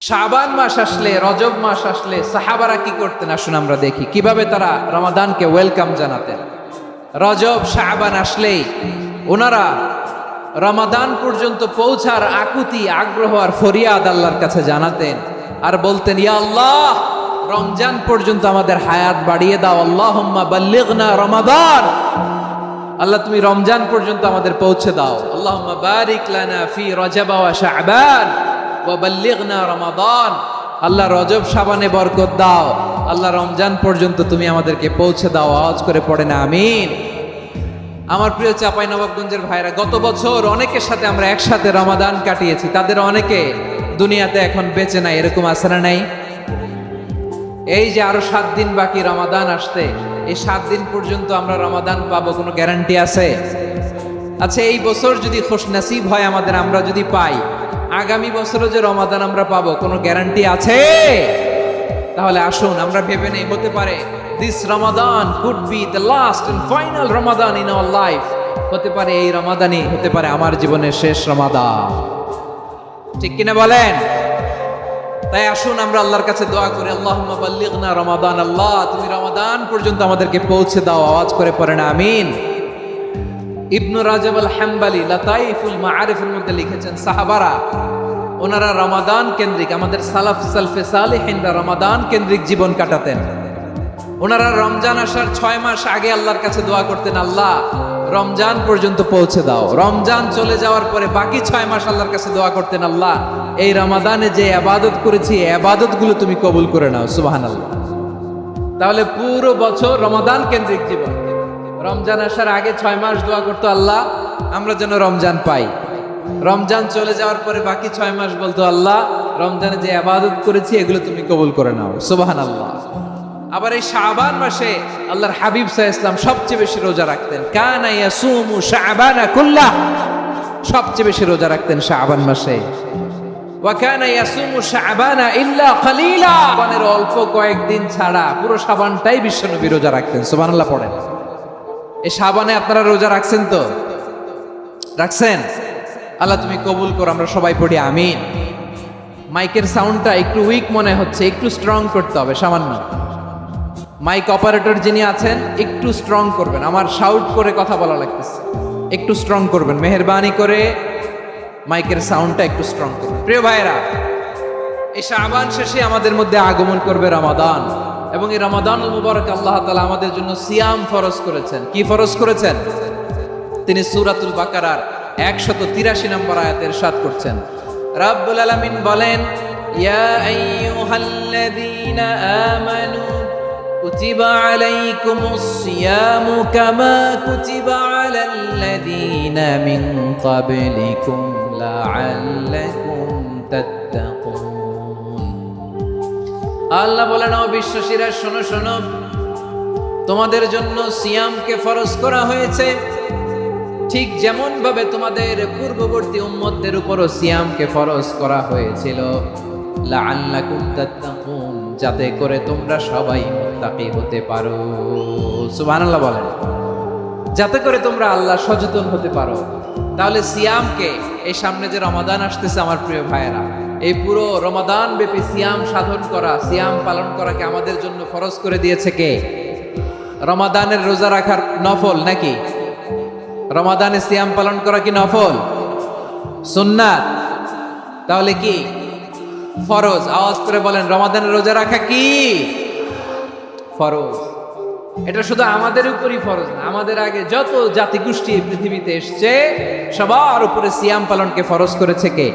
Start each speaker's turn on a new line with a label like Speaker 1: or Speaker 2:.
Speaker 1: শাবান মাস আসলে, রজব মাস আসলে সাহাবারা কি করতেন আসুন আমরা দেখি কিভাবে তারা রমাদানকে ওয়েলকাম জানাতেন। রজব শাবান আসলেই ওনারা রমাদান পর্যন্ত পৌঁছার আকুতি, আগ্রহ আর ফরিয়াদ আল্লাহর কাছে জানাতেন আর বলতেন, ইয়া আল্লাহ, রমজান পর্যন্ত আমাদের হায়াত বাড়িয়ে দাও। আল্লাহুম্মা বাল্লিগনা রমাদান, আল্লাহ তুমি রমজান পর্যন্ত আমাদের পৌঁছে দাও। আল্লাহুম্মা বারিক লানা ফি রজব ওয়া শাবান ওয়া বাল্লিগনা রমাদান, আল্লাহ রজব শাবানে বরকত দাও, আল্লাহ রমজান পর্যন্ত তুমি আমাদেরকে পৌঁছে দাও। আওয়াজ করে পড়েন আমিন। আমার প্রিয় চাঁপাইনবাবগঞ্জের ভাইরা, গত বছর অনেকের সাথে আমরা একসাথে রমাদান কাটিয়েছি, তাদের অনেকে দুনিয়াতে এখন বেঁচে নাই, এরকম আছে না নাই? এই যে আরো 7 দিন বাকি রমাদান আসতে, এই 7 দিন পর্যন্ত আমরা রমাদান পাবো, কোনো গ্যারান্টি আছে? আচ্ছা, এই বছর যদি খুশনসিব হয় আমাদের, আমরা যদি পাই, আগামী বছরও যে রমাদান আমরা পাবো, কোনো গ্যারান্টি আছে? তাহলে আসুন আমরা ভেবে নেই, হতে পারে this Ramadan could be the last and final Ramadan in our life. হতে পারে এই রমাদানই হতে পারে আমার জীবনের শেষ রমাদান। ঠিক কিনা বলেন? তাই আসুন আমরা আল্লাহর কাছে দোয়া করি, আল্লাহুম্মা বাল্লিগনা রমাদান, আল্লাহ তুমি রমাদান পর্যন্ত আমাদেরকে পৌঁছে দাও। আওয়াজ করে পড়েন আমিন। ইবনু রাজব আল হাম্বলি লাতাইফুল মাআরিফের মধ্যে লিখেছেন, সাহাবারা ওনারা রমাদান কেন্দ্রিক, আমাদের সালাফ সালফে সালেহিনরা রমাদান কেন্দ্রিক জীবন কাটাতেন। ওনারা রমজান আসার 6 মাস আগে আল্লাহর কাছে দোয়া করতেন, আল্লাহ রমজান পর্যন্ত পৌঁছে দাও। রমজান চলে যাওয়ার পরে বাকি 6 মাস আল্লাহর কাছে দোয়া করতেন, আল্লাহ এই রমাদানে যে ইবাদত করেছি, এই ইবাদতগুলো তুমি কবুল করে নাও। সুবহানাল্লাহ। তাহলে পুরো বছর রমাদান কেন্দ্রিক জীবন। রমজান আসার আগে 6 মাস দোয়া করতো, আল্লাহ আমরা যেন রমজান পাই। রমজান চলে যাওয়ার পরে বাকি 6 মাস বলতো, আল্লাহ রমজানে যে ইবাদত করেছি এগুলো তুমি কবুল করে নাও। সুবহানাল্লাহ। আবার এই শাবান মাসে আল্লাহর হাবিব সাল্লাল্লাহু আলাইহি ওয়াসাল্লাম সবচেয়ে বেশি রোজা রাখতেন। কানা ইয়াসুমু শাবানা কুল্লাহ, সবচেয়ে বেশি রোজা রাখতেন শাবান মাসে। ওয়া কানা ইয়াসুমু শাবানা ইল্লা কালিলা, শাবানের অল্প কয়েকদিন ছাড়া পুরো শাবানটাই বিশ্বনবী রোজা রাখতেন। সুবহানাল্লাহ পড়েন। এই শাবানে আপনারা রোজা রাখছেন তো? রাখছেন? আল্লাহ তুমি কবুল করো, আমরা সবাই পড়ি আমিন। মাইকের সাউন্ডটা একটু উইক মনে হচ্ছে, একটু স্ট্রং করতে হবে সামান্য। মাইক অপারেটর যিনি আছেন একটু স্ট্রং করবেন, আমার শাউট করে কথা বলা লাগতেছে, একটু স্ট্রং করবেন মেহেরবানি করে, মাইকের সাউন্ডটা একটু স্ট্রং করবেন। প্রিয় ভাইরা, এই শাবান শেষে আমাদের মধ্যে আগমন করবে রমাদান, এবং এই রমাদানুল মুবারক আল্লাহ তাআলা আমাদের জন্য সিয়াম ফরজ করেছেন। কি ফরজ করেছেন? তিনি সূরাতুল বাকারার 183 নম্বর আয়াতে ইরশাদ করছেন, রাব্বুল আলামিন বলেন, ইয়া আইয়ুহাল্লাযীনা আমানু কুতিবা আলাইকুমুস সিয়ামু কামা কুতিবা আলাল্লাযীনা মিন ক্বাবলিকুম লাআল্লাকুম তাত্তাকুন। আল্লাহ বলেন, ও বিশ্বাসীরা শোনো শোনো, তোমাদের জন্য সিয়ামকে ফরজ করা হয়েছে, ঠিক যেমন ভাবে তোমাদের পূর্ববর্তী উম্মতদের উপরও সিয়ামকে ফরজ করা হয়েছিল, লাআল্লাকুম তাত্তাকুন, যাতে করে তোমরা সবাই মুত্তাকি হতে পারো। সুবহানাল্লাহ বলেন, যাতে করে তোমরা আল্লাহ সচেতন হতে পারো। তাহলে সিয়ামকে, এই সামনে যে রমাদান আসতেছে আমার প্রিয় ভাইয়েরা, এই পুরো রমাদান ব্যাপী সিয়াম সাধন করা, সিয়াম পালন করাকে আমাদের জন্য ফরজ করে দিয়েছে কে? রমাদানের রোজা রাখার নফল নাকি? রমাদানে সিয়াম পালন করা কি নফল? সুন্নাত? তাহলে কি ফরজ? আওয়াজ করে বলেন, রমাদানের রোজা রাখা কি ফরজ? এটা শুধু আমাদের উপরই ফরজ না, আমাদের আগে যত জাতিগোষ্ঠী পৃথিবীতে এসছে সবার উপরে সিয়াম পালনকে ফরজ করেছে কে?